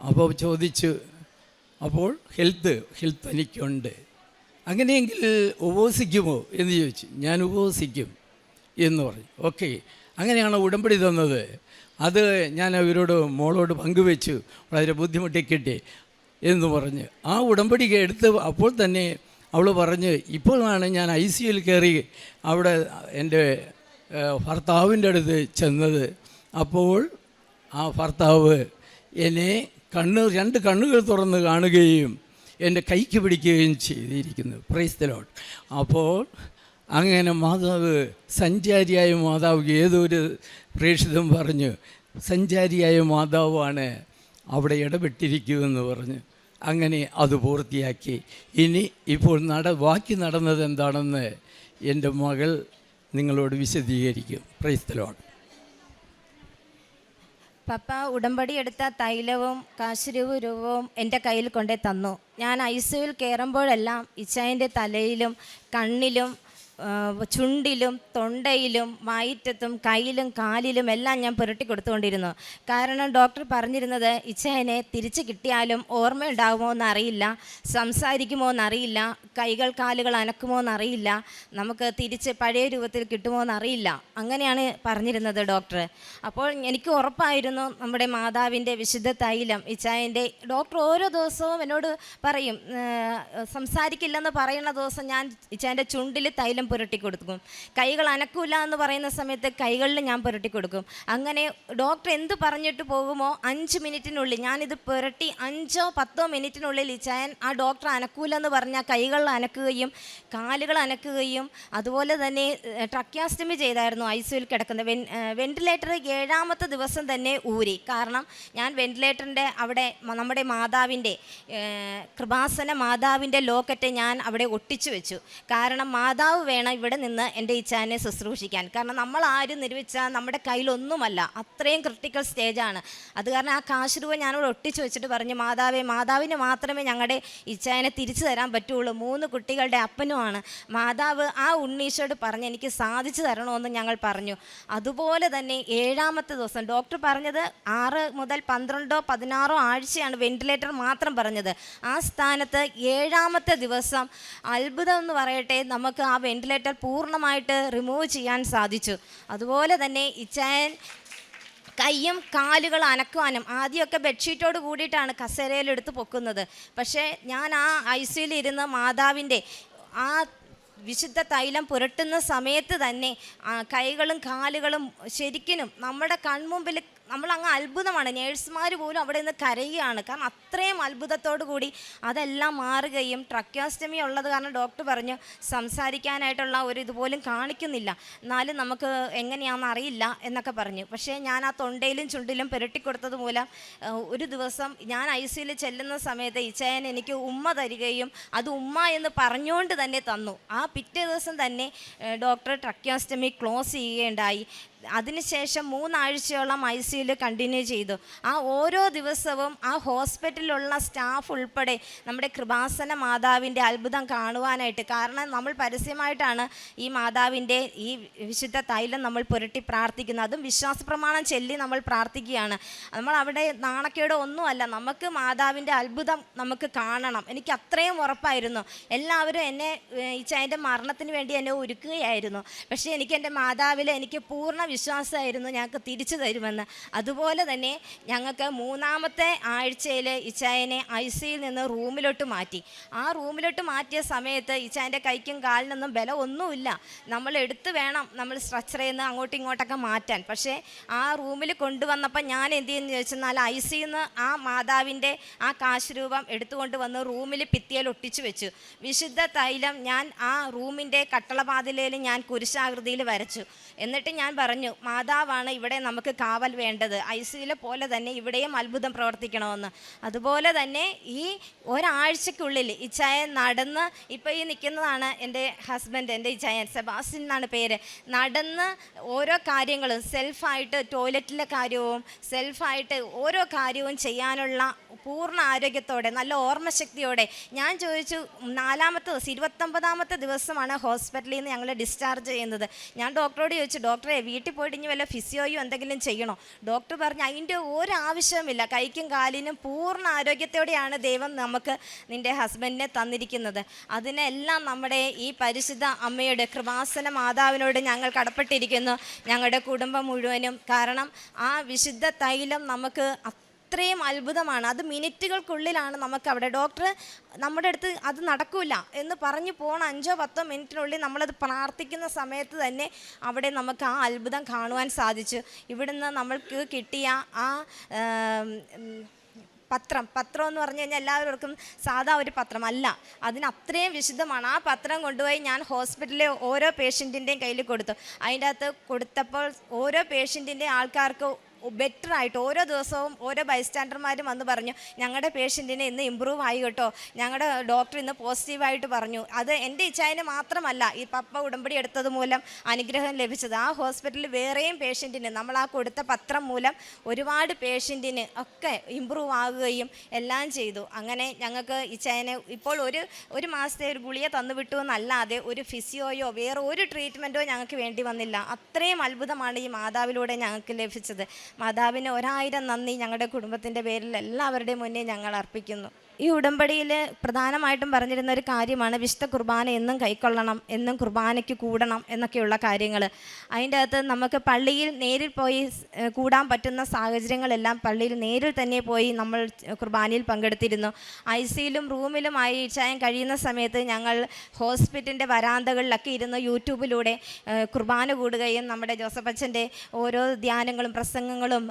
Speaker 3: അപ്പോൾ ചോദിച്ചു, അപ്പോൾ ഹെൽത്ത് എനിക്കുണ്ട്, അങ്ങനെയെങ്കിൽ ഉപവസിക്കുമോ എന്ന് ചോദിച്ചു. ഞാൻ ഉപവസിക്കും എന്ന് പറഞ്ഞു. ഓക്കെ, അങ്ങനെയാണ് ഉടമ്പടി തന്നത്. അത് ഞാൻ അവരോട് മോളോട് പങ്കുവെച്ചു, വളരെ ബുദ്ധിമുട്ടി കിട്ടി എന്ന് പറഞ്ഞ് ആ ഉടമ്പടി എടുത്ത് അപ്പോൾ തന്നെ അവൾ പറഞ്ഞ്, ഇപ്പോഴാണ് ഞാൻ ICUയിൽ കയറി അവിടെ എൻ്റെ ഭർത്താവിൻ്റെ അടുത്ത് ചെന്നത്. അപ്പോൾ ആ ഭർത്താവ് എന്നെ രണ്ട് കണ്ണുകൾ തുറന്ന് കാണുകയും എൻ്റെ കൈക്ക് പിടിക്കുകയും ചെയ്തിരിക്കുന്നു. Praise the Lord. അപ്പോൾ അങ്ങനെ മാതാവ്, സഞ്ചാരിയായ മാതാവ്, ഏതൊരു പ്രേക്ഷിതം പറഞ്ഞു സഞ്ചാരിയായ മാതാവാണ് അവിടെ ഇടപെട്ടിരിക്കുമെന്ന് പറഞ്ഞു. അങ്ങനെ അത് പൂർത്തിയാക്കി. ഇനി ഇപ്പോൾ ബാക്കി നടന്നത് എന്താണെന്ന് എൻ്റെ മകൾ നിങ്ങളോട് വിശദീകരിക്കും. Praise the Lord.
Speaker 4: പപ്പ ഉടമ്പടി എടുത്ത തൈലവും കാശുരൂപവും എൻ്റെ കയ്യിൽ കൊണ്ടേ തന്നു. ഞാൻ ഐസിയുവിൽ കയറുമ്പോഴെല്ലാം ഇച്ചായൻ്റെ തലയിലും കണ്ണിലും ചുണ്ടിലും തൊണ്ടയിലും വയറ്റത്തും കയ്യിലും കാലിലും എല്ലാം ഞാൻ പുരട്ടി കൊടുത്തുകൊണ്ടിരുന്നു. കാരണം ഡോക്ടർ പറഞ്ഞിരുന്നത് ഇച്ചായനെ തിരിച്ച് കിട്ടിയാലും ഓർമ്മയുണ്ടാകുമോ എന്നറിയില്ല, സംസാരിക്കുമോ എന്നറിയില്ല, കൈകൾ കാലുകൾ അനക്കുമോ എന്നറിയില്ല, നമുക്ക് തിരിച്ച് പഴയ രൂപത്തിൽ കിട്ടുമോ എന്നറിയില്ല. അങ്ങനെയാണ് പറഞ്ഞിരുന്നത് ഡോക്ടർ. അപ്പോൾ എനിക്ക് ഉറപ്പായിരുന്നു നമ്മുടെ മാതാവിൻ്റെ വിശുദ്ധ തൈലം ഇച്ചായൻ്റെ. ഡോക്ടർ ഓരോ ദിവസവും എന്നോട് പറയും, സംസാരിക്കില്ലെന്ന് പറയുന്ന ദിവസം ഞാൻ ഇച്ചായൻ്റെ ചുണ്ടിൽ തൈലം പുരട്ടി കൊടുക്കും. കൈകൾ അനക്കൂല എന്ന് പറയുന്ന സമയത്ത് കൈകളിൽ ഞാൻ പുരട്ടി കൊടുക്കും. അങ്ങനെ ഡോക്ടർ എന്ത് പറഞ്ഞിട്ട് പോകുമോ 5 മിനിറ്റിനുള്ളിൽ ഞാനിത് പുരട്ടി 5-10 മിനിറ്റിനുള്ളിൽ ഇച്ചായൻ ആ ഡോക്ടർ അനക്കൂല എന്ന് പറഞ്ഞാൽ കൈകളിൽ അനക്കുകയും കാലുകൾ അനക്കുകയും അതുപോലെ തന്നെ ട്രക്യാസ്റ്റമി ചെയ്തായിരുന്നു ഐസിയുവിൽ കിടക്കുന്നത്. വെന്റിലേറ്റർ 7ാമത്തെ ദിവസം തന്നെ ഊരി. കാരണം ഞാൻ വെന്റിലേറ്ററിൻ്റെ അവിടെ നമ്മുടെ മാതാവിൻ്റെ കൃപാസന മാതാവിൻ്റെ ലോക്കറ്റ് ഞാൻ അവിടെ ഒട്ടിച്ചു വെച്ചു. കാരണം മാതാവ് വേണം ഇവിടെ നിന്ന് എൻ്റെ ഇച്ചാനെ ശുശ്രൂഷിക്കാൻ. കാരണം നമ്മൾ ആരും നിർമ്മിച്ചാൽ നമ്മുടെ കയ്യിലൊന്നുമല്ല, അത്രയും ക്രിട്ടിക്കൽ സ്റ്റേജാണ്. അത് കാരണം ആ കാശ് രൂപ ഞാനിവിടെ ഒട്ടിച്ചു വെച്ചിട്ട് പറഞ്ഞു, മാതാവിന് മാത്രമേ ഞങ്ങളുടെ ഇച്ചാനെ തിരിച്ചു തരാൻ പറ്റുള്ളൂ. 3 കുട്ടികളുടെ അപ്പനുമാണ്. മാതാവ് ആ ഉണ്ണീശോട് പറഞ്ഞ് എനിക്ക് സാധിച്ചു തരണമെന്ന് ഞങ്ങൾ പറഞ്ഞു. അതുപോലെ തന്നെ 7ാമത്തെ ദിവസം ഡോക്ടർ പറഞ്ഞത് 6 മുതൽ 12 16 ആഴ്ചയാണ് വെന്റിലേറ്റർ മാത്രം പറഞ്ഞത്. ആ സ്ഥാനത്ത് 7ാമത്തെ ദിവസം അത്ഭുതം എന്ന് പറയട്ടെ, നമുക്ക് ആ വെന്റിലേറ്റർ പൂർണ്ണമായിട്ട് റിമൂവ് ചെയ്യാൻ സാധിച്ചു. അതുപോലെ തന്നെ ഇച്ചായൻ കയ്യും കാലുകൾ അനക്കുവാനും ആദ്യമൊക്കെ ബെഡ്ഷീറ്റോട് കൂടിയിട്ടാണ് കസേരയിലെടുത്ത് പൊക്കുന്നത്. പക്ഷേ ഞാൻ ആ ഐസിയിൽ ഇരുന്ന് മാതാവിൻ്റെ ആ വിശുദ്ധ തൈലം പുരട്ടുന്ന സമയത്ത് തന്നെ കൈകളും കാലുകളും ശരിക്കും നമ്മുടെ കൺമുമ്പിൽ നമ്മളങ്ങ് അത്ഭുതമാണ്. നേഴ്സുമാർ പോലും അവിടെ നിന്ന് കരയുകയാണ്. കാരണം അത്രയും അത്ഭുതത്തോടു കൂടി അതെല്ലാം മാറുകയും ട്രക്യാസ്റ്റമി ഉള്ളത് കാരണം ഡോക്ടർ പറഞ്ഞു സംസാരിക്കാനായിട്ടുള്ള ഒരു ഇതുപോലും കാണിക്കുന്നില്ല, എന്നാലും നമുക്ക് എങ്ങനെയാണെന്ന് അറിയില്ല എന്നൊക്കെ പറഞ്ഞു. പക്ഷേ ഞാൻ ആ തൊണ്ടയിലും ചുണ്ടിലും പുരട്ടിക്കൊടുത്തത് മൂലം ഒരു ദിവസം ഞാൻ ഐസിയിൽ ചെല്ലുന്ന സമയത്ത് ഇച്ചായൻ എനിക്ക് ഉമ്മ തരികയും അത് ഉമ്മ എന്ന് പറഞ്ഞുകൊണ്ട് തന്നെ തന്നു. ആ പിറ്റേ ദിവസം തന്നെ ഡോക്ടർ ട്രക്യാസ്റ്റമി ക്ലോസ് ചെയ്യുകയുണ്ടായി. അതിനുശേഷം 3 ആഴ്ചയോളം ഐസിയുയിൽ കണ്ടിന്യൂ ചെയ്തു. ആ ഓരോ ദിവസവും ആ ഹോസ്പിറ്റലിലുള്ള സ്റ്റാഫ് ഉൾപ്പെടെ നമ്മുടെ കൃപാസന മാതാവിൻ്റെ അത്ഭുതം കാണുവാനായിട്ട്, കാരണം നമ്മൾ പരസ്യമായിട്ടാണ് ഈ മാതാവിൻ്റെ ഈ വിശുദ്ധ തൈലം നമ്മൾ പുരട്ടി പ്രാർത്ഥിക്കുന്നത്. അതും വിശ്വാസ പ്രമാണം ചൊല്ലി നമ്മൾ പ്രാർത്ഥിക്കുകയാണ്. നമ്മൾ അവിടെ നാണക്കേടോ ഒന്നുമല്ല, നമുക്ക് മാതാവിൻ്റെ അത്ഭുതം നമുക്ക് കാണണം. എനിക്ക് അത്രയും ഉറപ്പായിരുന്നു. എല്ലാവരും എന്നെ ഇച്ചായൻ്റെ മരണത്തിന് വേണ്ടി എന്നെ ഒരുക്കുകയായിരുന്നു. പക്ഷേ എനിക്ക് എൻ്റെ മാതാവിൽ എനിക്ക് പൂർണ്ണ വിശ്വാസമായിരുന്നു ഞങ്ങൾക്ക് തിരിച്ചു തരുമെന്ന്. അതുപോലെ തന്നെ ഞങ്ങൾക്ക് 3ാമത്തെ ആഴ്ചയിൽ ഇച്ചായനെ ഐസിയിൽ നിന്ന് റൂമിലോട്ട് മാറ്റി. ആ റൂമിലോട്ട് മാറ്റിയ സമയത്ത് ഇച്ചായൻ്റെ കൈക്കും കാലിനൊന്നും ബലം ഒന്നുമില്ല. നമ്മൾ എടുത്ത് വേണം നമ്മൾ സ്ട്രെച്ചറിൽ നിന്ന് അങ്ങോട്ടും ഇങ്ങോട്ടൊക്കെ മാറ്റാൻ. പക്ഷേ ആ റൂമിൽ കൊണ്ടുവന്നപ്പോൾ ഞാൻ എന്ത് ചെയ്യുന്നു ചോദിച്ചെന്നാൽ ഐസിയിൽ നിന്ന് ആ മാതാവിൻ്റെ ആ കാശുരൂപം എടുത്തുകൊണ്ട് വന്ന് റൂമിൽ ഭിത്തിയിൽ ഒട്ടിച്ചു വെച്ചു. വിശുദ്ധ തൈലം ഞാൻ ആ റൂമിൻ്റെ കട്ടളപാതിലയിൽ ഞാൻ കുരിശാകൃതിയിൽ വരച്ചു. എന്നിട്ട് ഞാൻ പറഞ്ഞു, മാതാവാണ് ഇവിടെ നമുക്ക് കാവൽ വേണ്ടത്, ഐസിയിലെ പോലെ തന്നെ ഇവിടെയും അത്ഭുതം പ്രവർത്തിക്കണമെന്ന്. അതുപോലെ തന്നെ ഈ ഒരാഴ്ചക്കുള്ളിൽ ഇച്ചായൻ നടന്ന്, ഇപ്പോൾ ഈ നിൽക്കുന്നതാണ് എൻ്റെ ഹസ്ബൻഡ്, എൻ്റെ ഇച്ചായൻ സെബാസ്റ്റ്യൻ എന്നാണ് പേര്. നടന്ന് ഓരോ കാര്യങ്ങളും സെൽഫായിട്ട് ടോയ്ലറ്റിലെ കാര്യവും സെൽഫായിട്ട് ഓരോ കാര്യവും ചെയ്യാനുള്ള പൂർണ്ണ ആരോഗ്യത്തോടെ നല്ല ഓർമ്മശക്തിയോടെ. ഞാൻ ചോദിച്ചു, 4ാമത്തെ ദിവസം 29ാമത്തെ ദിവസമാണ് ഹോസ്പിറ്റലിൽ നിന്ന് ഞങ്ങൾ ഡിസ്ചാർജ് ചെയ്യുന്നത്. ഞാൻ ഡോക്ടറോട് ചോദിച്ചു, ഡോക്ടറെ വീട്ടിൽ പോയിട്ട് ഇനി വല്ല ഫിസിയോയോ എന്തെങ്കിലും ചെയ്യണോ? ഡോക്ടർ പറഞ്ഞു അതിൻ്റെ ഒരാവശ്യമില്ല, കൈക്കും കാലിനും പൂർണ്ണ ആരോഗ്യത്തോടെയാണ് ദൈവം നമുക്ക് നിൻ്റെ ഹസ്ബൻഡിനെ തന്നിരിക്കുന്നത്. അതിനെല്ലാം നമ്മുടെ ഈ പരിശുദ്ധ അമ്മയുടെ കൃപാസന മാതാവിനോട് ഞങ്ങൾ കടപ്പെട്ടിരിക്കുന്നു, ഞങ്ങളുടെ കുടുംബം മുഴുവനും. കാരണം ആ വിശുദ്ധ തൈലം നമുക്ക് അത്രയും അത്ഭുതമാണ്. അത് മിനിറ്റുകൾക്കുള്ളിലാണ് നമുക്ക് അവിടെ ഡോക്ടർ നമ്മുടെ അടുത്ത് അത് നടക്കില്ല എന്ന് പറഞ്ഞു പോണ 5-10 മിനിറ്റിനുള്ളിൽ നമ്മളത് പ്രാർത്ഥിക്കുന്ന സമയത്ത് തന്നെ അവിടെ നമുക്ക് ആ അത്ഭുതം കാണുവാൻ സാധിച്ചു. ഇവിടുന്ന് നമ്മൾക്ക് കിട്ടിയ ആ പത്രം എന്ന് പറഞ്ഞു കഴിഞ്ഞാൽ എല്ലാവർക്കും സാധാ ഒരു പത്രമല്ല, അതിന് അത്രയും വിശുദ്ധമാണ്. ആ പത്രം കൊണ്ടുപോയി ഞാൻ ഹോസ്പിറ്റലിലെ ഓരോ പേഷ്യൻറ്റിൻ്റെയും കയ്യിൽ കൊടുത്തു. അതിൻ്റെ അകത്ത് കൊടുത്തപ്പോൾ ഓരോ പേഷ്യൻറ്റിൻ്റെയും ആൾക്കാർക്ക് ബെറ്ററായിട്ട് ഓരോ ദിവസവും ഓരോ ബൈസ്റ്റാൻഡർമാരും വന്ന് പറഞ്ഞു, ഞങ്ങളുടെ പേഷ്യൻറ്റിനെ ഇന്ന് ഇമ്പ്രൂവ് ആയി കേട്ടോ, ഞങ്ങളുടെ ഡോക്ടർ ഇന്ന് പോസിറ്റീവായിട്ട് പറഞ്ഞു. അത് എൻ്റെ ഇച്ഛായന് മാത്രമല്ല, ഈ പപ്പ ഉടമ്പടി എടുത്തത് മൂലം അനുഗ്രഹം ലഭിച്ചത്. ആ ഹോസ്പിറ്റലിൽ വേറെയും പേഷ്യൻറ്റിന് നമ്മൾ ആ കൊടുത്ത പത്രം മൂലം ഒരുപാട് പേഷ്യൻറ്റിന് ഒക്കെ ഇമ്പ്രൂവ് ആകുകയും എല്ലാം ചെയ്തു. അങ്ങനെ ഞങ്ങൾക്ക് ഇച്ഛായനെ ഇപ്പോൾ ഒരു മാസത്തെ ഒരു ഗുളിക തന്നു വിട്ടു എന്നല്ലാതെ ഒരു ഫിസിയോയോ വേറെ ഒരു ട്രീറ്റ്മെൻറ്റോ ഞങ്ങൾക്ക് വേണ്ടി വന്നില്ല. അത്രയും അത്ഭുതമാണ് ഈ മാതാവിലൂടെ ഞങ്ങൾക്ക് ലഭിച്ചത്. മാതാവിന് 1000 നന്ദി ഞങ്ങളുടെ കുടുംബത്തിൻ്റെ പേരിൽ എല്ലാവരുടെയും മുന്നേ ഞങ്ങൾ അർപ്പിക്കുന്നു. ഈ ഉടമ്പടിയിൽ പ്രധാനമായിട്ടും പറഞ്ഞിരുന്ന ഒരു കാര്യമാണ് വിശുദ്ധ കുർബാന എന്നും കൈക്കൊള്ളണം, എന്നും കുർബാനയ്ക്ക് കൂടണം എന്നൊക്കെയുള്ള കാര്യങ്ങൾ. അതിൻ്റെ അകത്ത് നമുക്ക് പള്ളിയിൽ നേരിൽ പോയി കൂടാൻ പറ്റുന്ന സാഹചര്യങ്ങളെല്ലാം പള്ളിയിൽ നേരിൽ തന്നെ പോയി നമ്മൾ കുർബാനയിൽ പങ്കെടുത്തിരുന്നു. ICUലും റൂമിലുമായി ഇച്ഛായം കഴിയുന്ന സമയത്ത് ഞങ്ങൾ ഹോസ്പിറ്റലിൻ്റെ വരാന്തകളിലൊക്കെ ഇരുന്ന് യൂട്യൂബിലൂടെ കുർബാന കൂടുകയും നമ്മുടെ ജോസഫച്ചൻ്റെ ഓരോ ധ്യാനങ്ങളും പ്രസംഗങ്ങളും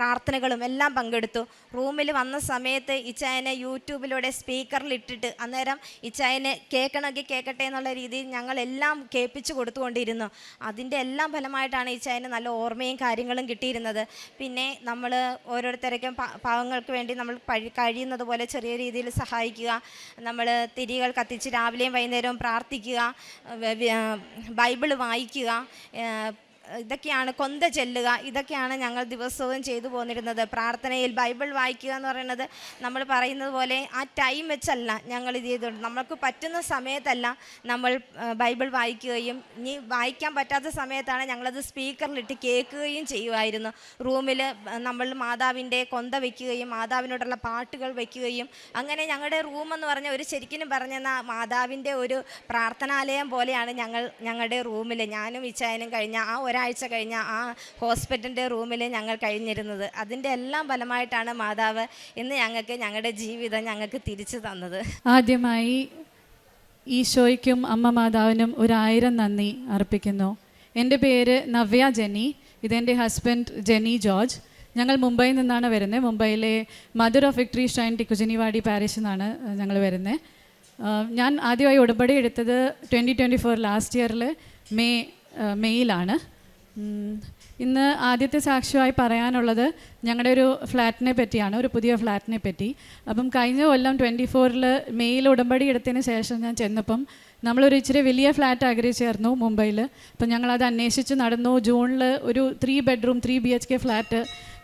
Speaker 4: പ്രാർത്ഥനകളും എല്ലാം പങ്കെടുത്തു. റൂമിൽ വന്ന സമയത്ത് ഇച്ഛായനെ യൂട്യൂബിലൂടെ സ്പീക്കറിലിട്ടിട്ട് അന്നേരം ഇച്ഛായനെ കേൾക്കണമെങ്കിൽ കേൾക്കട്ടെ എന്നുള്ള രീതിയിൽ ഞങ്ങളെല്ലാം കേൾപ്പിച്ച് കൊടുത്തുകൊണ്ടിരുന്നു. അതിൻ്റെ എല്ലാം ഫലമായിട്ടാണ് ഇച്ഛായന് നല്ല ഓർമ്മയും കാര്യങ്ങളും കിട്ടിയിരുന്നത്. പിന്നെ നമ്മൾ ഓരോരുത്തർക്കും പാവങ്ങൾക്ക് വേണ്ടി നമ്മൾ കഴിയുന്നത് പോലെ ചെറിയ രീതിയിൽ സഹായിക്കുക, നമ്മൾ തിരികൾ കത്തിച്ച് രാവിലെയും വൈകുന്നേരവും പ്രാർത്ഥിക്കുക, ബൈബിള് വായിക്കുക, ഇതൊക്കെയാണ് കൊന്ത ചെല്ലുക, ഇതൊക്കെയാണ് ഞങ്ങൾ ദിവസവും ചെയ്തു പോന്നിരുന്നത്. പ്രാർത്ഥനയിൽ ബൈബിൾ വായിക്കുക എന്ന് പറയുന്നത് നമ്മൾ പറയുന്നത് പോലെ ആ ടൈം വെച്ചല്ല ഞങ്ങൾ ഇത് ചെയ്തുകൊണ്ട്, നമ്മൾക്ക് പറ്റുന്ന സമയത്തല്ല നമ്മൾ ബൈബിൾ വായിക്കുകയും ഇനി വായിക്കാൻ പറ്റാത്ത സമയത്താണ് ഞങ്ങളത് സ്പീക്കറിലിട്ട് കേൾക്കുകയും ചെയ്യുമായിരുന്നു. റൂമിൽ നമ്മൾ മാതാവിൻ്റെ കൊന്ത വയ്ക്കുകയും മാതാവിനോടുള്ള പാട്ടുകൾ വയ്ക്കുകയും അങ്ങനെ ഞങ്ങളുടെ റൂമെന്ന് പറഞ്ഞാൽ ഒരു ശരിക്കും പറഞ്ഞെന്ന മാതാവിൻ്റെ ഒരു പ്രാർത്ഥനാലയം പോലെയാണ് ഞങ്ങളുടെ റൂമിൽ ഞാനും ഇച്ഛായനും കഴിഞ്ഞ ആ ഒരാഴ്ച കഴിഞ്ഞ ആ ഹോസ്പിറ്റലിൻ്റെ റൂമിൽ ഞങ്ങൾ കഴിഞ്ഞിരുന്നത്. അതിൻ്റെ എല്ലാം ഫലമായിട്ടാണ് മാതാവ് ഇന്ന് ഞങ്ങളുടെ ജീവിതം ഞങ്ങൾക്ക് തിരിച്ചു തന്നത്.
Speaker 5: ആദ്യമായി ഈശോയ്ക്കും അമ്മ മാതാവിനും 1000 നന്ദി അർപ്പിക്കുന്നു. എൻ്റെ പേര് നവ്യ ജെന്നി, ഇതെൻ്റെ ഹസ്ബൻഡ് ജെന്നി ജോർജ്. ഞങ്ങൾ മുംബൈയിൽ നിന്നാണ് വരുന്നത്. മുംബൈയിലെ മദർ ഓഫ് വിക്ടറി ഷ്രൈൻ ടിക്കുജിനിവാടി പാരിഷിൽ നിന്നാണ് ഞങ്ങൾ വരുന്നത്. ഞാൻ ആദ്യമായി ഉടമ്പടി എടുത്തത് 2024 ലാസ്റ്റ് ഇയറിൽ മെയ്യിലാണ്. ഇന്ന് ആദ്യത്തെ സാക്ഷ്യമായി പറയാനുള്ളത് ഞങ്ങളുടെ ഒരു ഫ്ലാറ്റിനെ പറ്റിയാണ്, ഒരു പുതിയ ഫ്ലാറ്റിനെ പറ്റി. അപ്പം കഴിഞ്ഞ കൊല്ലം 24 മെയ്യിൽ ഉടമ്പടി എടുത്തതിന് ശേഷം ഞാൻ ചെന്നപ്പം നമ്മളൊരു ഇച്ചിരി വലിയ ഫ്ലാറ്റ് ആഗ്രഹിച്ചായിരുന്നു മുംബൈയിൽ. അപ്പം ഞങ്ങളത് അന്വേഷിച്ച് നടന്നു. ജൂണിൽ ഒരു 3 ബെഡ്റൂം 3 BHK ഫ്ലാറ്റ്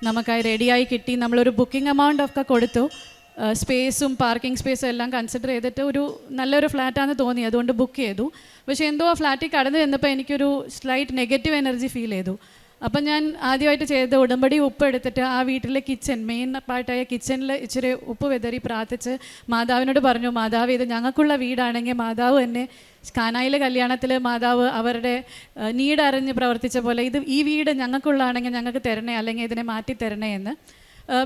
Speaker 5: നമുക്കായി റെഡിയായി കിട്ടി. നമ്മളൊരു ബുക്കിംഗ് എമൗണ്ട് ഒക്കെ കൊടുത്തു. സ്പേസും പാർക്കിംഗ് സ്പേസും എല്ലാം കൺസിഡർ ചെയ്തിട്ട് ഒരു നല്ലൊരു ഫ്ലാറ്റാണെന്ന് തോന്നി, അതുകൊണ്ട് ബുക്ക് ചെയ്തു. പക്ഷേ എന്തോ ആ ഫ്ലാറ്റിൽ കടന്നു ചെന്നപ്പോൾ എനിക്കൊരു സ്ലൈറ്റ് നെഗറ്റീവ് എനർജി ഫീൽ ചെയ്തു. അപ്പം ഞാൻ ആദ്യമായിട്ട് ചെയ്ത ഉടമ്പടി ഉപ്പ് എടുത്തിട്ട് ആ വീട്ടിലെ കിച്ചൺ, മെയിൻ പാർട്ടായ കിച്ചണിൽ ഇച്ചിരി ഉപ്പ് വിതറി പ്രാർത്ഥിച്ച് മാതാവിനോട് പറഞ്ഞു, മാതാവ് ഇത് ഞങ്ങൾക്കുള്ള വീടാണെങ്കിൽ മാതാവ് എന്നെ കാനായിലെ കല്യാണത്തിൽ മാതാവ് അവരുടെ നീഡ് അറിഞ്ഞ് പ്രവർത്തിച്ച പോലെ ഈ വീട് ഞങ്ങൾക്കുള്ളതാണെങ്കിൽ ഞങ്ങൾക്ക് തരണേ, അല്ലെങ്കിൽ ഇതിനെ മാറ്റി തരണേ എന്ന്.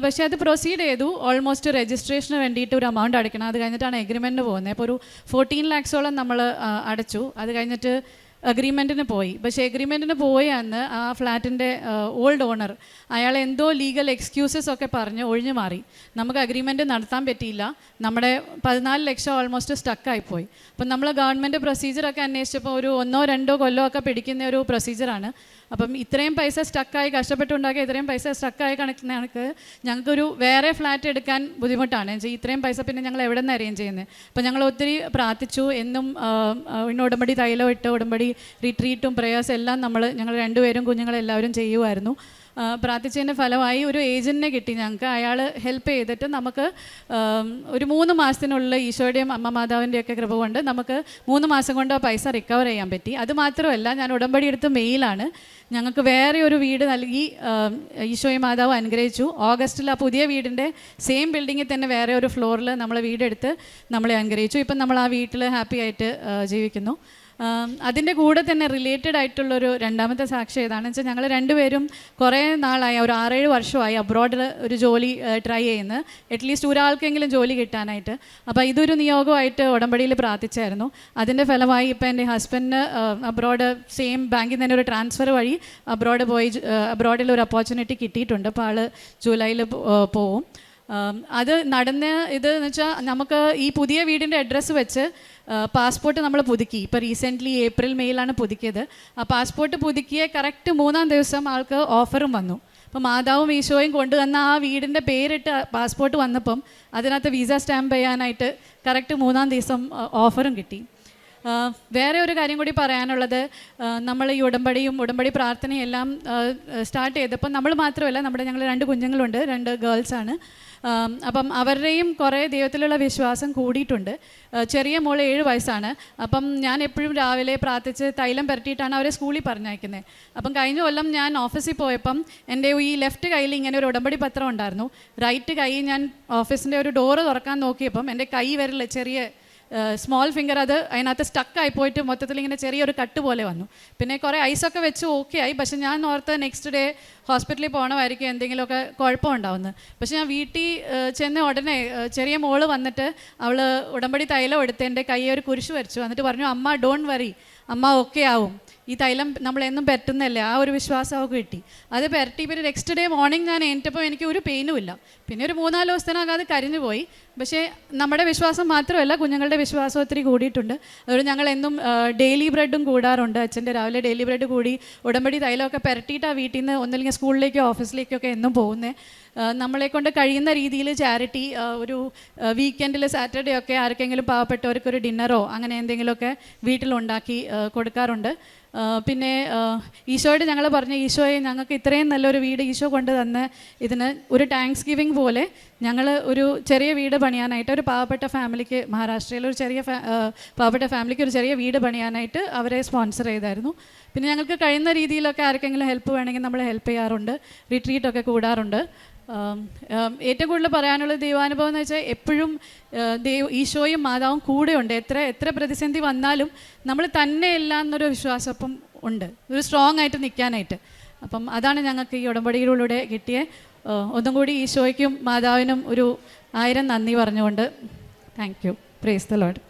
Speaker 5: പക്ഷേ അത് പ്രൊസീഡ് ചെയ്തു. ഓൾമോസ്റ്റ് രജിസ്ട്രേഷന് വേണ്ടിയിട്ട് ഒരു എമൗണ്ട് അടയ്ക്കണം. അത് കഴിഞ്ഞിട്ടാണ് എഗ്രിമെൻറ്റിന് പോകുന്നത്. അപ്പോൾ ഒരു 14 lakhs നമ്മൾ അടച്ചു. അത് കഴിഞ്ഞിട്ട് അഗ്രിമെൻറ്റിന് പോയി. പക്ഷേ എഗ്രിമെൻറ്റിന് പോയ അന്ന് ആ ഫ്ലാറ്റിൻ്റെ ഓൾഡ് ഓണർ അയാൾ എന്തോ ലീഗൽ എക്സ്ക്യൂസസ് ഒക്കെ പറഞ്ഞ് ഒഴിഞ്ഞു മാറി. നമുക്ക് അഗ്രിമെൻറ്റ് നടത്താൻ പറ്റിയില്ല. നമ്മുടെ 14 ലക്ഷം ഓൾമോസ്റ്റ് സ്റ്റക്കായിപ്പോയി. അപ്പം നമ്മൾ ഗവൺമെൻറ് പ്രൊസീജിയറൊക്കെ അന്വേഷിച്ചപ്പോൾ ഒരു 1-2 കൊല്ലമൊക്കെ പിടിക്കുന്ന ഒരു പ്രൊസീജിയറാണ്. അപ്പം ഇത്രയും പൈസ സ്റ്റക്കായി, കഷ്ടപ്പെട്ടുണ്ടാക്കിയ ഇത്രയും പൈസ സ്റ്റക്കായി കണക്ക് ഞങ്ങൾക്കൊരു വേറെ ഫ്ലാറ്റ് എടുക്കാൻ ബുദ്ധിമുട്ടാണ്. ഇത്രയും പൈസ പിന്നെ ഞങ്ങൾ എവിടെ നിന്ന് അറേഞ്ച് ചെയ്യുന്നത്? അപ്പം ഞങ്ങൾ ഒത്തിരി പ്രാർത്ഥിച്ചു. എന്നും ഉടമ്പടി തൈലം ഇട്ട് ഉടമ്പടി റിട്രീറ്റും പ്രേയേഴ്സ് എല്ലാം ഞങ്ങൾ 2 പേരും കുഞ്ഞുങ്ങളെല്ലാവരും ചെയ്യുമായിരുന്നു. പ്രാർത്ഥിച്ചതിൻ്റെ ഫലമായി ഒരു ഏജൻറ്റിനെ കിട്ടി ഞങ്ങൾക്ക്. അയാൾ ഹെൽപ്പ് ചെയ്തിട്ട് നമുക്ക് ഒരു 3 മാസത്തിനുള്ളിൽ ഈശോയുടെയും അമ്മ മാതാവിൻ്റെയൊക്കെ കൃപ കൊണ്ട് നമുക്ക് 3 മാസം കൊണ്ട് ആ പൈസ റിക്കവർ ചെയ്യാൻ പറ്റി. അത് മാത്രമല്ല, ഞാൻ ഉടമ്പടി എടുത്ത് മെയ്യിലാണ് ഞങ്ങൾക്ക് വേറെ ഒരു വീട് നൽകി ഈശോയും മാതാവ് അനുഗ്രഹിച്ചു. ഓഗസ്റ്റിൽ ആ പുതിയ വീടിൻ്റെ സെയിം ബിൽഡിങ്ങിൽ തന്നെ വേറെ ഒരു ഫ്ലോറിൽ നമ്മൾ വീടെടുത്ത് നമ്മളെ അനുഗ്രഹിച്ചു. ഇപ്പം നമ്മൾ ആ വീട്ടിൽ ഹാപ്പി ആയിട്ട് ജീവിക്കുന്നു. അതിൻ്റെ കൂടെ തന്നെ റിലേറ്റഡ് ആയിട്ടുള്ളൊരു രണ്ടാമത്തെ സാക്ഷി ഏതാണെന്ന് വെച്ചാൽ ഞങ്ങൾ രണ്ടുപേരും കുറേ നാളായി, ഒരു 6-7 വർഷമായി അബ്രോഡിൽ ഒരു ജോലി ട്രൈ ചെയ്യുന്നത്, അറ്റ്ലീസ്റ്റ് ഒരാൾക്കെങ്കിലും ജോലി കിട്ടാനായിട്ട്. അപ്പോൾ ഇതൊരു നിയോഗമായിട്ട് ഉടമ്പടിയിൽ പ്രാർത്ഥിച്ചായിരുന്നു. അതിൻ്റെ ഫലമായി ഇപ്പോൾ എൻ്റെ ഹസ്ബൻഡിന് അബ്രോഡ് സെയിം ബാങ്കിൽ തന്നെ ഒരു ട്രാൻസ്ഫർ വഴി അബ്രോഡിൽ ഒരു ഓപ്പർച്യൂണിറ്റി കിട്ടിയിട്ടുണ്ട്. അപ്പോൾ ആൾ ജൂലൈയിൽ പോവും. അത് നടന്ന ഇതെന്ന് വെച്ചാൽ നമുക്ക് ഈ പുതിയ വീടിൻ്റെ അഡ്രസ്സ് വെച്ച് പാസ്പോർട്ട് നമ്മൾ പുതുക്കി. ഇപ്പോൾ റീസെൻ്റ്ലി ഏപ്രിൽ-മെയിലാണ് പുതുക്കിയത്. ആ പാസ്പോർട്ട് പുതുക്കിയ കറക്റ്റ് 3-ാം ദിവസം ആൾക്ക് ഓഫറും വന്നു. അപ്പോൾ മാതാവും ഈശോയും കൊണ്ടുവന്ന ആ വീടിൻ്റെ പേരിട്ട് പാസ്പോർട്ട് വന്നപ്പം അതിനകത്ത് വിസ സ്റ്റാമ്പ് ചെയ്യാനായിട്ട് കറക്റ്റ് 3-ാം ദിവസം ഓഫറും കിട്ടി. വേറെ ഒരു കാര്യം കൂടി പറയാനുള്ളത്, നമ്മൾ ഈ ഉടമ്പടി പ്രാർത്ഥനയും എല്ലാം സ്റ്റാർട്ട് ചെയ്തപ്പോൾ നമ്മൾ മാത്രമല്ല, ഞങ്ങൾ 2 കുഞ്ഞുങ്ങളുണ്ട്, 2 ഗേൾസാണ്. അപ്പം അവരുടെയും കുറേ ദൈവത്തിലുള്ള വിശ്വാസം കൂടിയിട്ടുണ്ട്. ചെറിയ മോള് 7 വയസ്സാണ്. അപ്പം ഞാൻ എപ്പോഴും രാവിലെ പ്രാർത്ഥിച്ച് തൈലം പുരട്ടിയിട്ടാണ് അവരെ സ്കൂളിൽ പറഞ്ഞയക്കുന്നത്. അപ്പം കഴിഞ്ഞ കൊല്ലം ഞാൻ ഓഫീസിൽ പോയപ്പം എൻ്റെ ഈ ലെഫ്റ്റ് കയ്യിൽ ഇങ്ങനെ ഒരു ഉടമ്പടി പത്രം ഉണ്ടായിരുന്നു. റൈറ്റ് കൈ ഞാൻ ഓഫീസിൻ്റെ ഒരു ഡോറ് തുറക്കാൻ നോക്കിയപ്പം എൻ്റെ കൈ വരില്ല, ചെറിയ സ്മോൾ ഫിംഗർ അത് അതിനകത്ത് സ്റ്റക്കായി പോയിട്ട് മൊത്തത്തിൽ ഇങ്ങനെ ചെറിയൊരു കട്ട് പോലെ വന്നു. പിന്നെ കുറേ ഐസൊക്കെ വെച്ച് ഓക്കെ ആയി. പക്ഷെ ഞാൻ ഓർത്ത് നെക്സ്റ്റ് ഡേ ഹോസ്പിറ്റലിൽ പോകണമായിരിക്കും, എന്തെങ്കിലുമൊക്കെ കുഴപ്പമുണ്ടാവുന്നത്. പക്ഷെ ഞാൻ വീട്ടിൽ ചെന്ന് ഉടനെ ചെറിയ മോള് വന്നിട്ട് അവൾ ഉടമ്പടി തൈലം എടുത്ത് എൻ്റെ കൈയെ ഒരു കുരിശ് വരച്ചു. എന്നിട്ട് പറഞ്ഞു, അമ്മ ഡോണ്ട് വറി, അമ്മ ഓക്കെ ആവും, ഈ തൈലം നമ്മളെന്നും പറ്റുന്നല്ലേ. ആ ഒരു വിശ്വാസം അവൾക്ക് കിട്ടി. അത് പരട്ടി. പിന്നെ നെക്സ്റ്റ് ഡേ മോർണിംഗ് ഞാൻ എണീറ്റപ്പോൾ എനിക്ക് ഒരു പെയിനും ഇല്ല. പിന്നെ ഒരു 3-4 ദിവസത്തിനകം അത് കരിഞ്ഞു പോയി. പക്ഷേ നമ്മുടെ വിശ്വാസം മാത്രമല്ല, കുഞ്ഞുങ്ങളുടെ വിശ്വാസം ഒത്തിരി കൂടിയിട്ടുണ്ട്. അതുകൊണ്ട് ഞങ്ങൾ എന്നും ഡെയിലി ബ്രെഡും കൂടാറുണ്ട്. അച്ഛൻ്റെ രാവിലെ ഡെയിലി ബ്രെഡ് കൂടി ഉടമ്പടി തൈലമൊക്കെ പുരട്ടിയിട്ടാണ് വീട്ടിൽ നിന്ന് ഒന്നില്ലെങ്കിൽ സ്കൂളിലേക്കോ ഓഫീസിലേക്കൊക്കെ എന്നും പോകുന്നത്. നമ്മളെക്കൊണ്ട് കഴിയുന്ന രീതിയിൽ ചാരിറ്റി, ഒരു വീക്കെൻഡിൽ സാറ്റർഡേ ഒക്കെ ആർക്കെങ്കിലും പാവപ്പെട്ടവർക്കൊരു ഡിന്നറോ അങ്ങനെ എന്തെങ്കിലുമൊക്കെ വീട്ടിലുണ്ടാക്കി കൊടുക്കാറുണ്ട്. പിന്നെ ഈശോയോട് ഞങ്ങൾ പറഞ്ഞു, ഈശോയെ ഞങ്ങൾക്ക് ഇത്രയും നല്ലൊരു വീട് ഈശോ കൊണ്ട് തന്ന് ഇതിന് ഒരു താങ്ക്സ് ഗിവിങ് പോലെ ഞങ്ങൾ ഒരു ചെറിയ വീട് പണിയാനായിട്ട് ഒരു പാവപ്പെട്ട ഫാമിലിക്ക്, മഹാരാഷ്ട്രയിലെ ഒരു ചെറിയ പാവപ്പെട്ട ഫാമിലിക്ക് ഒരു ചെറിയ വീട് പണിയാനായിട്ട് അവരെ സ്പോൺസർ ചെയ്തായിരുന്നു. പിന്നെ ഞങ്ങൾക്ക് കഴിയുന്ന രീതിയിലൊക്കെ ആർക്കെങ്കിലും ഹെൽപ്പ് വേണമെങ്കിൽ നമ്മൾ ഹെൽപ്പ് ചെയ്യാറുണ്ട്. റിട്രീറ്റൊക്കെ കൂടാറുണ്ട്. ഏറ്റവും കൂടുതൽ പറയാനുള്ളത് ദൈവാനുഭവം എന്ന് വെച്ചാൽ എപ്പോഴും ഈശോയും മാതാവും കൂടെയുണ്ട്. എത്ര പ്രതിസന്ധി വന്നാലും നമ്മൾ തന്നെയല്ല എന്നൊരു വിശ്വാസം അപ്പം ഉണ്ട്, ഒരു സ്ട്രോങ് ആയിട്ട് നിൽക്കാനായിട്ട്. അപ്പം അതാണ് ഞങ്ങൾക്ക് ഈ ഉടമ്പടിയിലൂടെ കിട്ടിയ. ഒന്നും കൂടി ഈശോയ്ക്കും മാതാവിനും ഒരു 1000 നന്ദി പറഞ്ഞുകൊണ്ട് thank you. Praise the Lord.